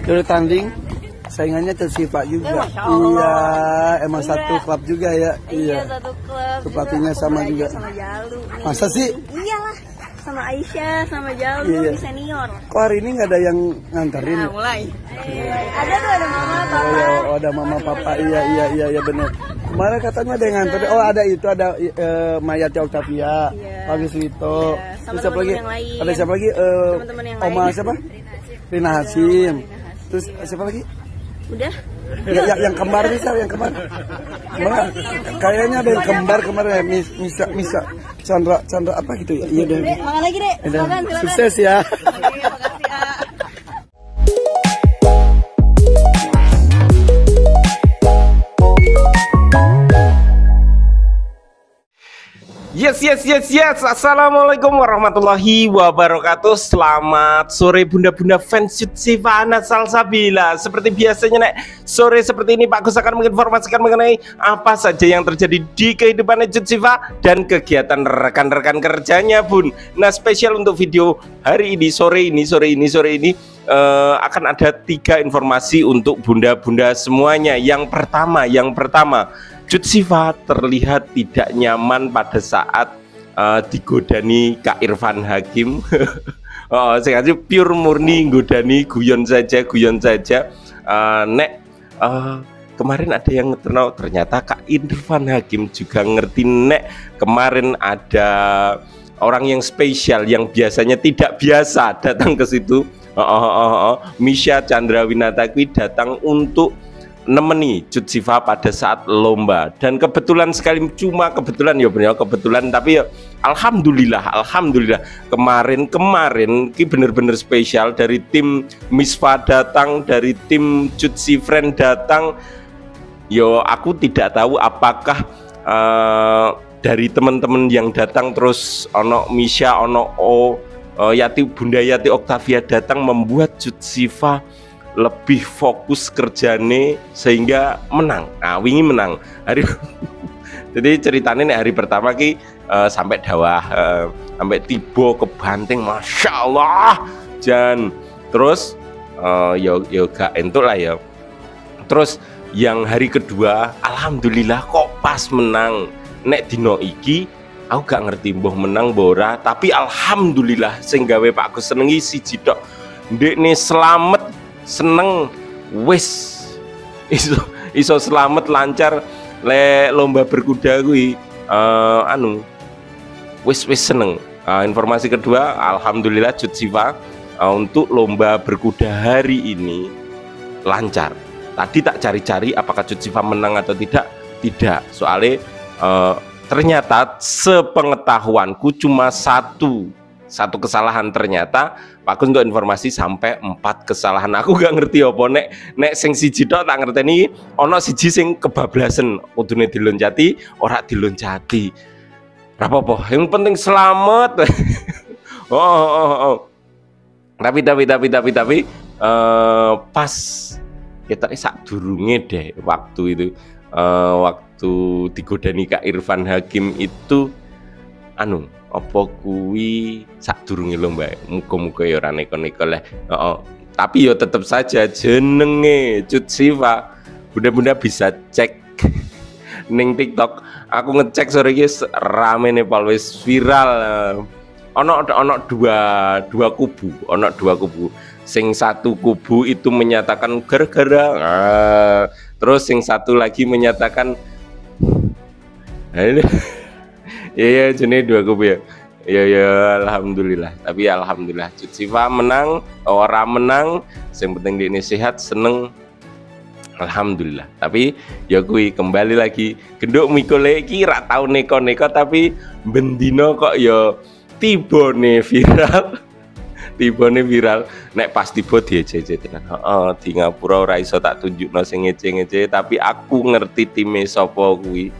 Dulu tanding saingannya Siva juga. Iya, emang satu klub juga ya. Iya, satu klub. Pelatihnya sama juga. Sama Jalu nih. Masa sih? Iyalah, sama Aisyah, sama Jalu di senior. Kok hari ini nggak ada yang nganterin? Nah, mulai. Ada tuh, ada mama, papa. Oh, ada mama, papa. Iya benar. Kemarin katanya ada yang nganterin. Oh, ada itu, ada Mayati Octavia, Agus Lito. Sama Terus siapa lagi? yang lain. Ada siapa lagi? Teman-teman yang Oma lain. siapa? Rina Hasim. Terus siapa lagi? Udah. Yang kembar bisa, yang kembar. Kayaknya ada yang kembar kemarin ya, Misa Chandra apa gitu ya. Iya deh. Makan lagi, Dek. Silakan. Sukses ya. Iya, makasih ya. Yes. Assalamualaikum warahmatullahi wabarakatuh. Selamat sore bunda-bunda fans Siva Ana Salsabila. Seperti biasanya nek sore seperti ini Pak Gus akan menginformasikan mengenai apa saja yang terjadi di kehidupan Siva dan kegiatan rekan-rekan kerjanya Bun. Nah, spesial untuk video hari ini sore ini akan ada 3 informasi untuk bunda-bunda semuanya. Yang pertama Siva terlihat tidak nyaman pada saat digodani Kak Irfan Hakim. Saya kasih pure murni godani guyon saja. Kemarin ada yang ternyata Kak Irfan Hakim juga ngerti kemarin ada orang yang spesial yang biasanya tidak biasa datang ke situ. Misha Chandrawinata datang untuk nemeni Siva pada saat lomba, dan kebetulan sekali, cuma kebetulan ya bener kebetulan, tapi ya alhamdulillah kemarin ki bener-bener spesial. Dari tim Misfa datang, dari tim Jutsi Friend datang. Yo, aku tidak tahu apakah dari teman-teman yang datang terus ono Misha, ono Bunda Yati Octavia datang membuat Siva lebih fokus kerjane sehingga menang. Nah, wingi menang hari. Jadi ceritanya hari pertama ki sampai dawah, sampai tiba ke banting, masya Allah. Dan terus yo gak entuk lah ya. Terus yang hari kedua, alhamdulillah kok pas menang. Nek dino iki aku gak ngerti mbuh menang bora, tapi alhamdulillah sing gawe Pak Gus senengi siji tok. Ndekne selamat, seneng, wis iso selamat lancar le lomba berkuda kuwi, wis seneng. Informasi kedua, alhamdulillah Siva untuk lomba berkuda hari ini lancar. Tadi tak cari-cari apakah Siva menang atau tidak, soalnya ternyata sepengetahuanku cuma satu kesalahan. Ternyata Pak Gus untuk informasi sampai 4 kesalahan. Aku gak ngerti apa nek sing siji tok tak ngerteni ono siji sing kebablasan, kudune diloncati ora diloncati. Ora apa-apa, yang penting selamat. Tapi pas kita sak durunge deh waktu itu, waktu digodani Kak Irfan Hakim itu apa kuwi sadurunge lomba, muga-muga ya ora neko-neko lah. Tapi ya tetep saja jenenge Siva. Bunda-bunda bisa cek ning TikTok. Aku ngecek sore iki rame nih, wis viral. Ono dua kubu. Sing satu kubu itu menyatakan gara-gara, terus sing satu lagi menyatakan ya jenis 2 kubu ya. Ya alhamdulillah. Tapi alhamdulillah Siva menang, orang menang, yang penting dia ini sehat, seneng, alhamdulillah. Tapi ya kui kembali lagi genduk mikole iki ra tau neko-neko, tapi bendino kok ya tibone viral. Nek pas tiba diece-ece tenan. Di ngapura ora iso tak tunjukno sing ngece-ngece, tapi aku ngerti time sapa kuwi.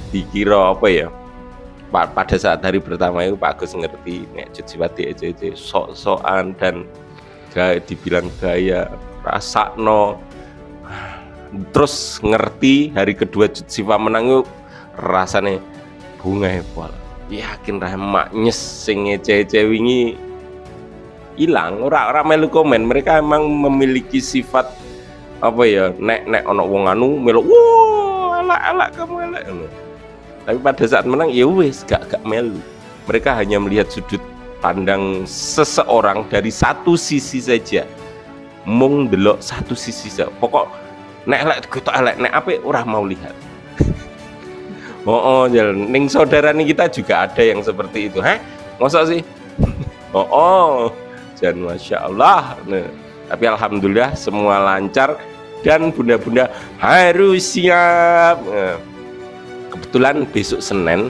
Dikira apa ya, pada saat hari pertama itu Pak Gus ngerti nek Siva diece-ece sok-sokan dan dibilang gaya rasakno. Terus ngerti hari kedua Siva menang itu rasane bunga pol. Yakin ra mak nyes sing ngece-ece wingi hilang, orang melu komen. Mereka emang memiliki sifat apa ya, nek ono wong anu melu, wah elak kamu elak. Tapi pada saat menang ya wes gak melu. Mereka hanya melihat sudut pandang seseorang dari satu sisi saja, mung delok satu sisi saja. Pokok nek elek kita elek, nek apik ora mau lihat. Jalan ning saudara nih kita juga ada yang seperti itu. Masa sih? Dan masya Allah. Nah, tapi alhamdulillah semua lancar dan bunda-bunda harus siap. Nah, kebetulan besok Senin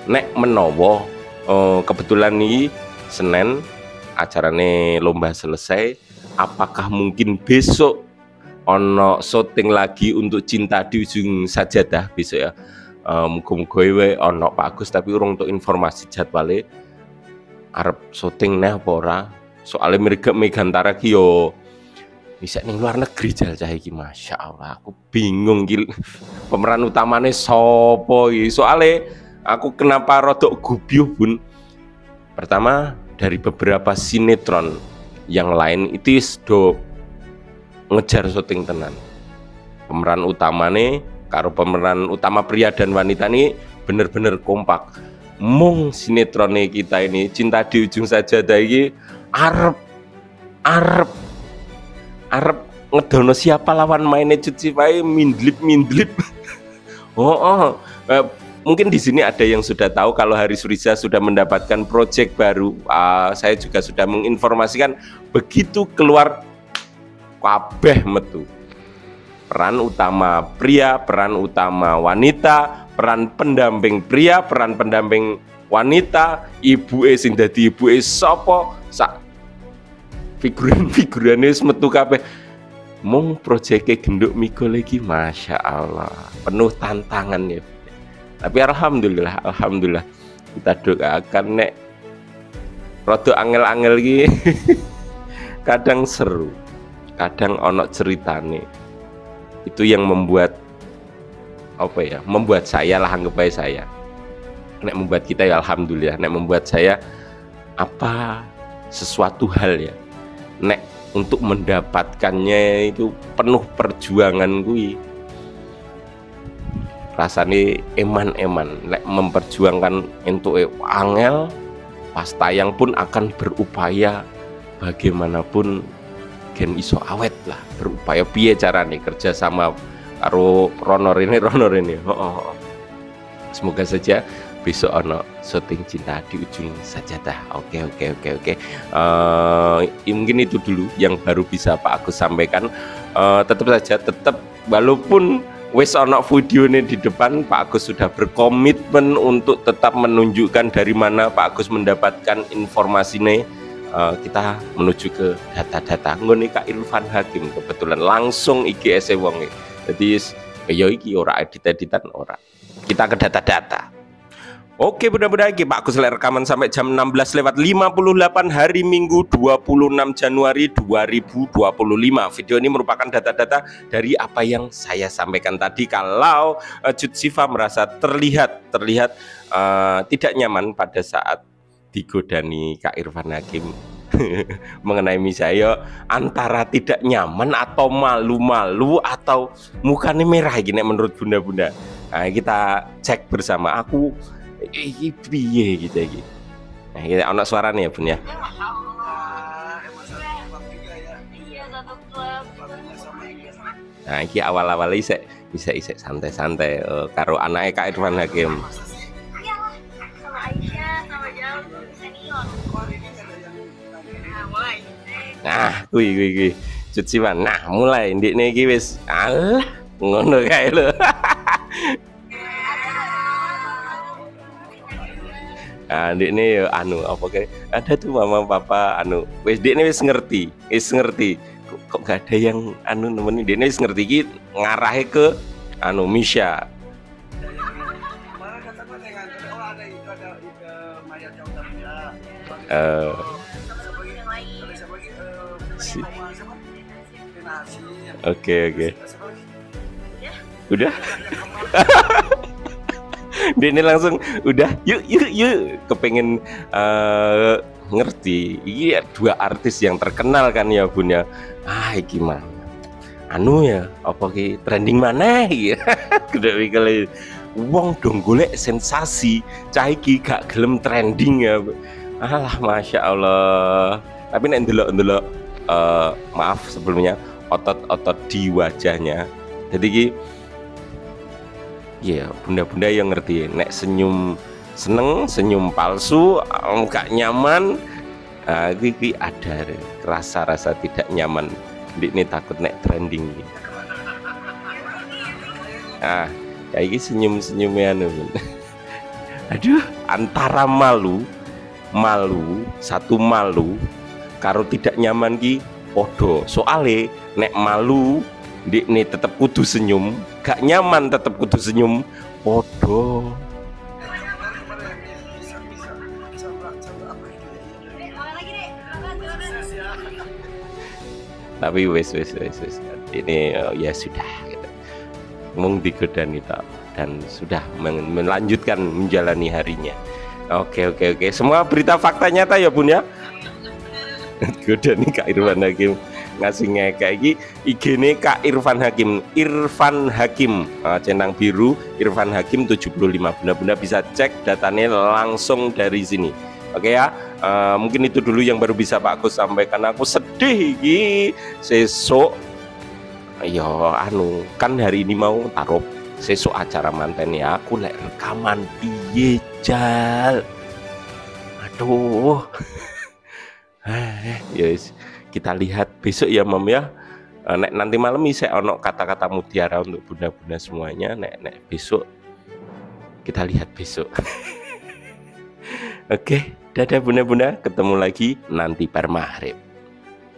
nek menowo, kebetulan nih Senin acarane lomba selesai. Apakah mungkin besok ono syuting lagi untuk Cinta di Ujung Sajadah besok ya? Muga-muga ono Pak Agus, tapi urung untuk informasi jadwalnya arep syuting neh apa ora. Soalnya mereka Megantara ki yo bisa ning luar negeri jal cah iki, masya Allah. Aku bingung gil pemeran utamanya sopo iki. Soalnya aku kenapa rodok gubyuh bun. Pertama dari beberapa sinetron yang lain itu do ngejar syuting tenan. Pemeran utamanya karo pemeran utama pria dan wanita ini bener-bener kompak. Mung sinetronnya kita ini Cinta di Ujung Sajadah iki arep ngedono siapa lawan mainnya cuci pai mindlip. Mungkin di sini ada yang sudah tahu kalau Haris Riza sudah mendapatkan proyek baru. Saya juga sudah menginformasikan begitu keluar kabeh metu. Peran utama pria, peran utama wanita, peran pendamping pria, peran pendamping wanita, ibuke sing dadi ibuke sapa, sak figuran-figurane wis metu kabeh. Mung proyeke genduk Miko lagi, masya Allah, penuh tantangan ya. Tapi alhamdulillah kita doakan nek rada angel-angel iki kadang seru, kadang ono ceritane. Itu yang membuat apa ya, membuat saya lah, anggap aja saya, nek membuat kita ya alhamdulillah, nek membuat saya apa sesuatu hal ya, nek untuk mendapatkannya itu penuh perjuangan gue, rasanya eman nek memperjuangkan untuk angel, pas tayang pun akan berupaya bagaimanapun gen iso awet lah, berupaya piye carane kerja sama karo Ronor ini. Semoga saja besok ono syuting Cinta di Ujung Sajadah. Oke. Mungkin itu dulu yang baru bisa Pak Agus sampaikan. Tetap walaupun wes ono video ini di depan, Pak Agus sudah berkomitmen untuk tetap menunjukkan dari mana Pak Agus mendapatkan informasinya. Kita menuju ke data-data ngene Kak Irfan Hakim, kebetulan langsung IGS wong. Jadi ya iki ora edit-editan ora. Kita ke data-data. Oke, mudah-mudahan Pak Agus rekaman sampai jam 16:58 hari Minggu 26 Januari 2025. Video ini merupakan data-data dari apa yang saya sampaikan tadi. Kalau Cut Siva merasa terlihat tidak nyaman pada saat digodani Kak Irfan Hakim mengenai saya, antara tidak nyaman atau malu-malu atau mukanya merah gini menurut bunda-bunda. Nah, kita cek bersama. Aku piye gitu iki. Nah, kita ana suaranya ya Bun ya. Nah, iki awal-awal isek santai-santai karo anake Kak Irfan Hakim. Nah, kuwi cuci man. Nah, mulai ndikne iki wis alah ngono kae lho. Nah, ndikne yo anu apa kae? Ada tuh mama papa anu. Wis ndikne wis ngerti. Kok gak ada yang anu nemenin ndikne wis ngerti iki ngarahe ke anu Misha. Oke. Udah. Dia ini langsung udah yuk kepengen ngerti. Iya dua artis yang terkenal kan ya Bun ya. Gimana? Anu ya, apa ki trending mana ya? Gede kali. Wong dong golek sensasi, cah iki gak gelem trending ya. Alah Masya Allah. Tapi nek ndelok-ndelok maaf sebelumnya otot-otot di wajahnya. Jadi ki ya bunda-bunda yang ngerti nek senyum seneng, senyum palsu, gak nyaman, iki ada rasa-rasa tidak nyaman. Ini takut nek trending. Kayak ini senyum-senyumnya aduh, antara malu karo tidak nyaman ki podo. Soale nek malu ini tetep kudu senyum, gak nyaman tetep kudu senyum podo. Tapi wes ini ya sudah gitu. Mung digodani tak dan sudah melanjutkan menjalani harinya. Oke. Semua berita fakta nyata ya Bun ya. Godani Kak Irfan Hakim ngasih ngekek iki IG-ne Kak Irfan Hakim centang biru Irfan Hakim 75. Bunda-bunda bisa cek datanya langsung dari sini. Oke ya, mungkin itu dulu yang baru bisa Pak Agus sampaikan. Aku sedih iki sesuk ya kan hari ini mau taruh sesuk acara manten ya, aku lek rekaman piye jal. Aduh. Yes, kita lihat besok ya Mam ya. Nek nanti malam saya ono kata-kata mutiara untuk bunda-bunda semuanya. Nek besok kita lihat besok. Oke, dadah bunda-bunda, ketemu lagi nanti per maghrib.